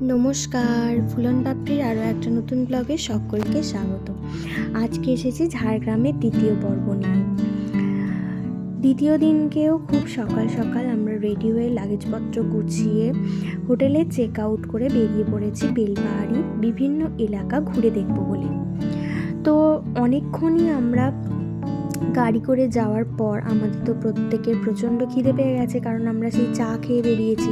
নমস্কার, ফুলন পাপড়ির আরও একটা নতুন ব্লগে সকলকে স্বাগত। আজকে এসেছি ঝাড়গ্রামের দ্বিতীয় পর্ব নিয়ে। দ্বিতীয় দিনকেও খুব সকাল সকাল আমরা রেডি হয়ে লাগেজপত্র গুছিয়ে হোটেলে চেক আউট করে বেরিয়ে পড়েছি বেলপাহাড়ির বিভিন্ন এলাকা ঘুরে দেখব বলে। তো অনেকক্ষণই আমরা গাড়ি করে যাওয়ার পর আমাদের তো প্রত্যেকের প্রচণ্ড খিদে পেয়ে গেছে, কারণ আমরা সেই চা খেয়ে বেরিয়েছি,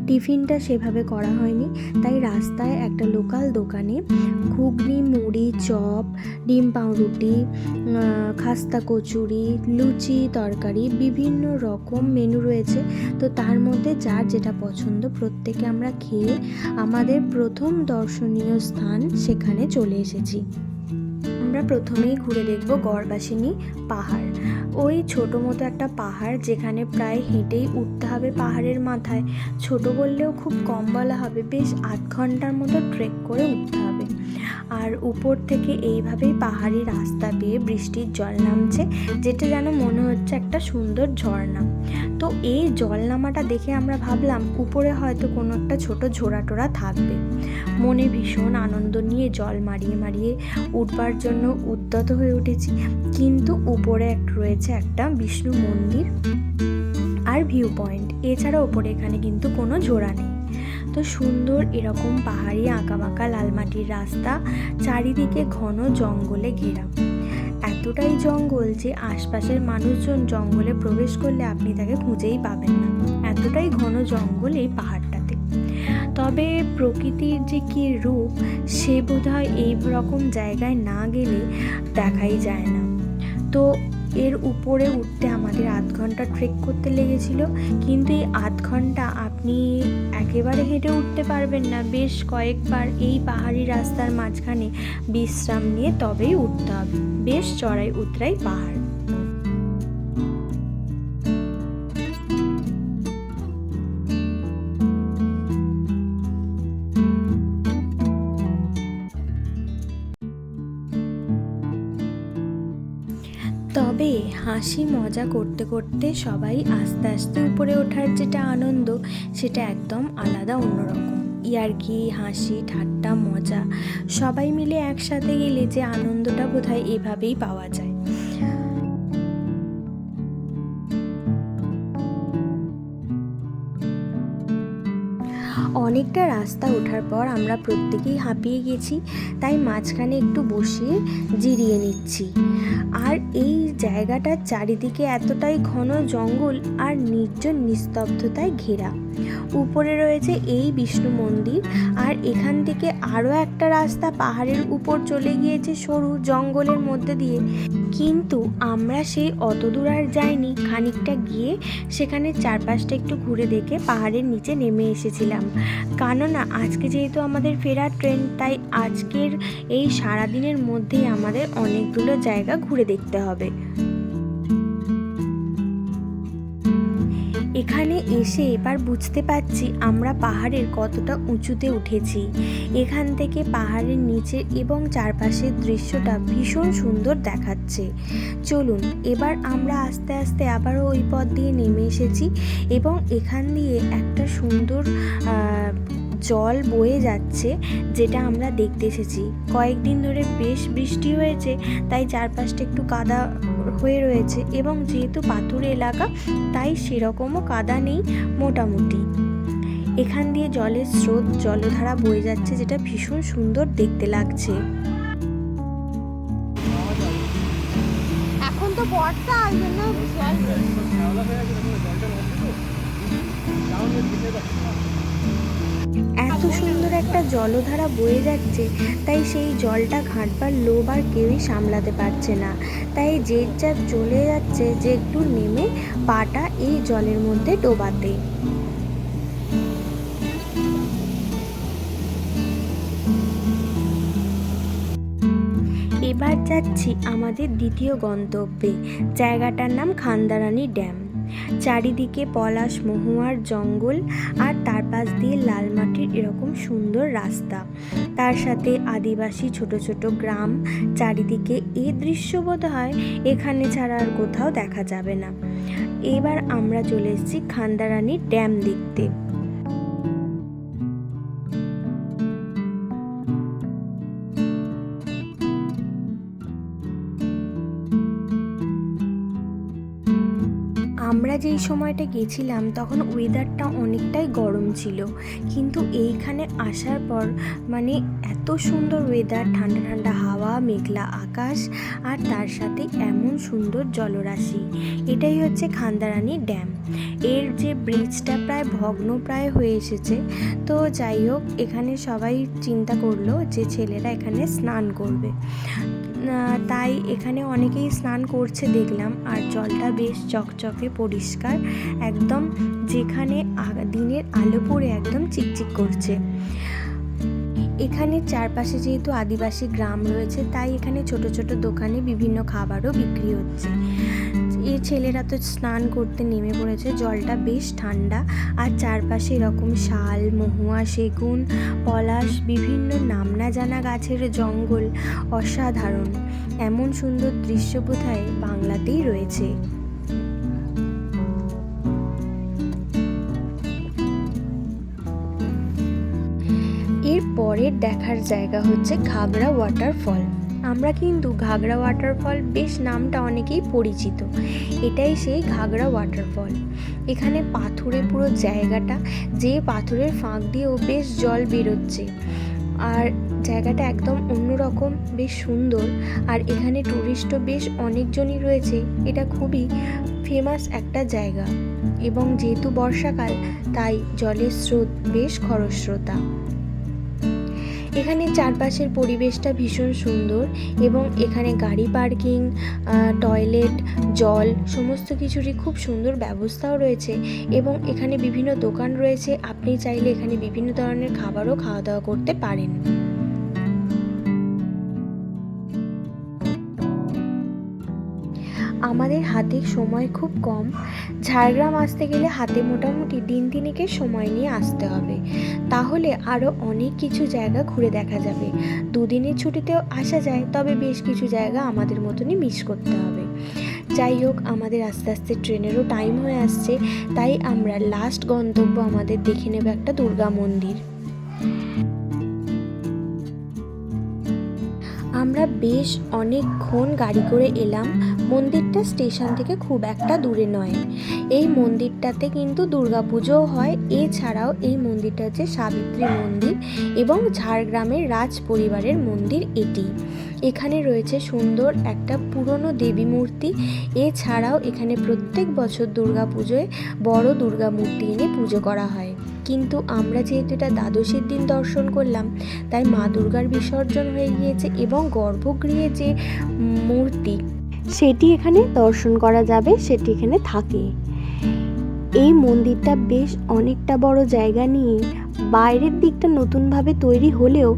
টিফিনটা সেভাবে করা হয়নি। তাই রাস্তায় একটা লোকাল দোকানে ঘুগনি, মুড়ি, চপ, ডিম পাউরুটি, খাস্তা কচুরি, লুচি, তরকারি, বিভিন্ন রকম মেনু রয়েছে। তো তার মধ্যে যার যেটা পছন্দ প্রত্যেকে আমরা খেয়ে আমাদের প্রথম দর্শনীয় স্থান সেখানে চলে এসেছি। আমরা প্রথমেই ঘুরে দেখব গড়বাসিনী পাহাড়। ওই ছোটো মতো একটা পাহাড়, যেখানে প্রায় হেঁটেই উঠতে হবে পাহাড়ের মাথায়। ছোট বললেও খুব কম বলা হবে, বেশ 8 ঘন্টার মতো ট্রেক করে উঠতে হবে। আর উপর থেকে এইভাবেই পাহাড়ি রাস্তা বেয়ে বৃষ্টির জল নামছে, যেটা যেন মনে হচ্ছে একটা সুন্দর ঝর্ণা। তো এই জল নামাটা দেখে আমরা ভাবলাম উপরে হয়তো কোনো একটা ছোট ঝোড়া টোরা থাকবে। মনে ভীষণ আনন্দ নিয়ে জল মারিয়ে মারিয়ে উঠবার জন্য উদ্যত হয়ে উঠেছি। কিন্তু উপরে রয়েছে একটা বিষ্ণু মন্দির আর ভিউ পয়েন্ট, এছাড়া উপরে এখানে কিন্তু কোনো ঝোড়া নেই। তো সুন্দর এরকম পাহাড়ি আঁকাবাঁকা লাল মাটির রাস্তা, চারিদিকে ঘন জঙ্গলে ঘেরা। এতটাই জঙ্গল যে আশপাশের মানুষজন জঙ্গলে প্রবেশ করলে আপনি তাকে খুঁজেই পাবেন না, এতটাই ঘন জঙ্গল এই পাহাড়টাতে। তবে প্রকৃতির যে কী রূপ, সে বোধহয় এই রকম জায়গায় না গেলে দেখাই যায় না। তো এর উপরে উঠতে আমাদের 8 ঘন্টা ট্রেক করতে লেগেছিল, কিন্তু এই 8 ঘন্টা আপনি একেবারে হেঁটে উঠতে পারবেন না। বেশ কয়েকবার এই পাহাড়ি রাস্তার মাঝখানে বিশ্রাম নিয়ে তবেই উঠতে হবে। বেশ চড়াই উতরাই পাহাড়। তবে হাসি মজা করতে করতে সবাই আস্তে আস্তে উপরে ওঠার যেটা আনন্দ, সেটা একদম আলাদা, অন্যরকম। ইয়ার্কি, হাসি, ঠাট্টা, মজা সবাই মিলে একসাথে গেলে যে আনন্দটা বোধহয় এভাবেই পাওয়া যায়। অনেকটা রাস্তা ওঠার পর আমরা প্রত্যেকেই হাঁপিয়ে গেছি, তাই মাঝখানে একটু বসিয়ে জিরিয়ে নিচ্ছি। আর এই জায়গাটার চারিদিকে এতটাই ঘন জঙ্গল আর নির্জন নিস্তব্ধতায় ঘেরা। উপরে রয়েছে এই বিষ্ণু মন্দির, আর এখান থেকে আরও একটা রাস্তা পাহাড়ের উপর চলে গিয়েছে সরু জঙ্গলের মধ্যে দিয়ে। কিন্তু আমরা সেই অত দূর আর যাইনি, খানিকটা গিয়ে সেখানে চারপাশটা একটু ঘুরে দেখে পাহাড়ের নিচে নেমে এসেছিলাম। কেননা আজকে যেহেতু আমাদের ফেরার ট্রেন, তাই আজকের এই সারাদিনের মধ্যেই আমাদের অনেকগুলো জায়গা ঘুরে দেখতে হবে। এখানে এসে এবার বুঝতে পারছি আমরা পাহাড়ের কতটা উঁচুতে উঠেছি। এখান থেকে পাহাড়ের নিচে এবং চারপাশের দৃশ্যটা ভীষণ সুন্দর দেখাচ্ছে। চলুন এবার আমরা আস্তে আস্তে আবারও ওই পথ দিয়ে নেমে এসেছি, এবং এখান দিয়ে একটা সুন্দর জল বয়ে যাচ্ছে, যেটা আমরা দেখতে এসেছি। কয়েকদিন ধরে বেশ বৃষ্টি হয়েছে, তাই চারপাশটা একটু কাদা হয়ে রয়েছে, এবং যেহেতু পাথুরে এলাকা তাই সেরকমও কাদা নেই মোটামুটি। এখান দিয়ে জলের স্রোত, জলধারা বয়ে যাচ্ছে, যেটা ভীষণ সুন্দর দেখতে লাগছে। এখন তো বর্ষা, ওই জন্য এত সুন্দর একটা জলধারা বয়ে যাচ্ছে, তাই সেই জলটা ঘাঁটবার লোভ আর কেউই সামলাতে পারছে না। তাই যে যার চলে যাচ্ছে যে একটু নেমে পাটা এই জলের মধ্যে ডোবাতে। এবার যাচ্ছি আমাদের দ্বিতীয় গন্তব্যে। জায়গাটার নাম খান্দারানী ড্যাম। চারিদিকে পলাশ মহুয়ার জঙ্গল, আর তার পাশ দিয়ে লাল মাটির এরকম সুন্দর রাস্তা, তার সাথে আদিবাসী ছোট ছোট গ্রাম। চারিদিকে এই দৃশ্য বোধহয় এখানে ছাড়া আর কোথাও দেখা যাবে না। এবার আমরা চলে এসেছি খান্দারানী ড্যাম দেখতে। আমরা যেই সময়টা গেছিলাম তখন ওয়েদারটা অনেকটাই গরম ছিল, কিন্তু এইখানে আসার পর মানে এত সুন্দর ওয়েদার, ঠান্ডা ঠান্ডা হাওয়া, মেঘলা আকাশ আর তার সাথে এমন সুন্দর জলরাশি। এটাই হচ্ছে খান্দারানী ড্যাম। এর যে ব্রিজটা প্রায় ভগ্নপ্রায় হয়ে এসেছে, তো যাই হোক এখানে সবাই চিন্তা করলো যে ছেলেরা এখানে স্নান করবে, তাই এখানে অনেকেই স্নান করছে দেখলাম। আর জলটা বেশ চকচকে পরিষ্কার, একদম যেখানে দিনের আলো পড়ে একদম চিকচিক করছে। এখানে চারপাশে যেহেতু আদিবাসী গ্রাম রয়েছে, তাই এখানে ছোট ছোট দোকানে বিভিন্ন খাবারও বিক্রি হচ্ছে। এই ছেলেরা তো স্নান করতে নেমে পড়েছে, জলটা বেশ ঠান্ডা আর চারপাশে এরকম শাল, মহুয়া, সেগুন, পলাশ, বিভিন্ন নাম না জানা গাছের জঙ্গল, অসাধারণ। এমন সুন্দর দৃশ্য বোধহয় বাংলাতেই রয়েছে। এর পরের দেখার জায়গা হচ্ছে ঘাগড়া ওয়াটারফল। আমরা কিন্তু ঘাগড়া ওয়াটারফল বেশ নামটা অনেকেই পরিচিত। এটাই সেই ঘাগড়া ওয়াটারফল। এখানে পাথুরে পুরো জায়গাটা, যে পাথরের ফাঁক দিয়েও বেশ জল বেরোচ্ছে, আর জায়গাটা একদম অন্যরকম, বেশ সুন্দর। আর এখানে টুরিস্টও বেশ অনেকজনই রয়েছে। এটা খুবই ফেমাস একটা জায়গা, এবং যেহেতু বর্ষাকাল তাই জলের স্রোত বেশ খরস্রোতা। এখানে চারপাশের পরিবেশটা ভীষণ সুন্দর, এবং এখানে গাড়ি পার্কিং, টয়লেট, জল সমস্ত কিছুরই খুব সুন্দর ব্যবস্থাও রয়েছে। এবং এখানে বিভিন্ন দোকান রয়েছে, আপনি চাইলে এখানে বিভিন্ন ধরনের খাবারও খাওয়া দাওয়া করতে পারেন। আমাদের হাতে সময় খুব কম। ঝাড়গ্রাম আসতে গেলে হাতে মোটামুটি দিন তিনেকের সময় নিয়ে আসতে হবে, তাহলে আরও অনেক কিছু জায়গা ঘুরে দেখা যাবে। দুদিনের ছুটিতেও আসা যায়, তবে বেশ কিছু জায়গা আমাদের মতনই মিস করতে হবে। যাই হোক, আমাদের আস্তে আস্তে ট্রেনেরও টাইম হয়ে আসছে, তাই আমরা লাস্ট গন্তব্য আমাদের দেখে নেব একটা দুর্গা মন্দির। আমরা বেশ অনেকক্ষণ গাড়ি করে এলাম। মন্দিরটা স্টেশন থেকে খুব একটা দূরে নয়। এই মন্দিরটাতে কিন্তু দুর্গাপুজোও হয়। এছাড়াও এই মন্দিরটা হচ্ছে সাবিত্রী মন্দির এবং ঝাড়গ্রামের রাজ পরিবারের মন্দির এটি। এখানে রয়েছে সুন্দর একটা পুরনো দেবী মূর্তি। এছাড়াও এখানে প্রত্যেক বছর দুর্গাপুজোয় বড় দুর্গা মূর্তি এনে পুজো করা হয়। কিন্তু আমরা যেহেতু এটা দ্বাদশীর দিন দর্শন করলাম, তাই মা দুর্গার বিসর্জন হয়ে গিয়েছে এবং গর্ভগৃহে যে মূর্তি সেটি এখানে দর্শন করা যাবে, সেটি এখানে থাকে। এই মন্দিরটা বেশ অনেকটা বড় জায়গা নিয়ে, বাইরের দিকটা নতুনভাবে তৈরি হলেও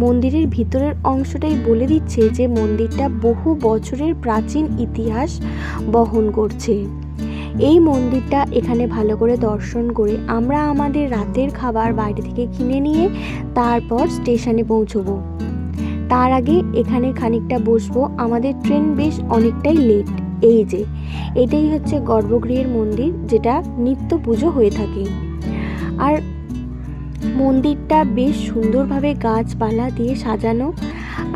মন্দিরের ভিতরের অংশটাই বলে দিচ্ছে যে মন্দিরটা বহু বছরের প্রাচীন ইতিহাস বহন করছে। এই মন্দিরটা এখানে ভালো করে দর্শন করে আমরা আমাদের রাতের খাবার বাইরে থেকে কিনে নিয়ে তারপর স্টেশনে পৌঁছবো। তার আগে এখানে খানিকটা বসবো, আমাদের ট্রেন বেশ অনেকটাই লেট। এই যে এটাই হচ্ছে গর্ভগৃহের মন্দির, যেটা নিত্য পুজো হয়ে থাকে। আর মন্দিরটা বেশ সুন্দরভাবে গাছপালা দিয়ে সাজানো,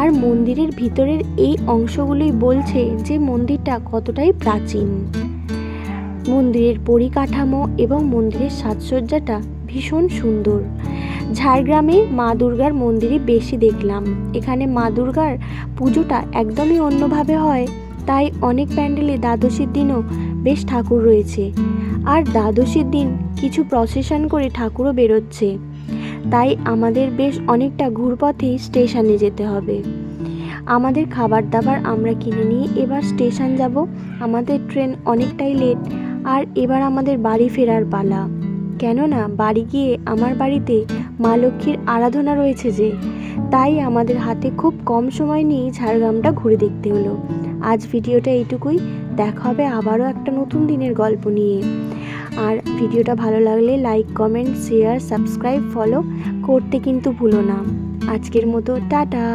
আর মন্দিরের ভিতরের এই অংশগুলোই বলছে যে মন্দিরটা কতটাই প্রাচীন। মন্দিরের পরিকাঠামো এবং মন্দিরের সাজসজ্জাটা ভীষণ সুন্দর। ঝাড়গ্রামে মা দুর্গার মন্দিরই বেশি দেখলাম। এখানে মা দুর্গার পুজোটা একদমই অন্যভাবে হয়, তাই অনেক প্যান্ডেলে দ্বাদশীর দিনও বেশ ঠাকুর রয়েছে। আর দ্বাদশীর দিন কিছু প্রসেশন করে ঠাকুরও বেরোচ্ছে, তাই আমাদের বেশ অনেকটা ঘুরপথেই স্টেশনে যেতে হবে। আমাদের খাবার দাবার আমরা কিনে নিয়ে এবার স্টেশন যাব। আমাদের ট্রেন অনেকটাই লেট, আর এবার আমাদের বাড়ি ফেরার পালা। কেননা বাড়ি গিয়ে আমার বাড়িতে মা লক্ষ্মীর আরাধনা রয়েছে যে, তাই আমাদের হাতে খুব কম সময় নিয়েই ঝাড়গ্রামটা ঘুরে দেখতে হলো। আজ ভিডিওটা এইটুকুই, দেখা হবে আবারও একটা নতুন দিনের গল্প নিয়ে। আর ভিডিওটা ভালো লাগলে like, comment, share, subscribe, follow করতে কিন্তু ভুলো না। আজকের মতো টাটা।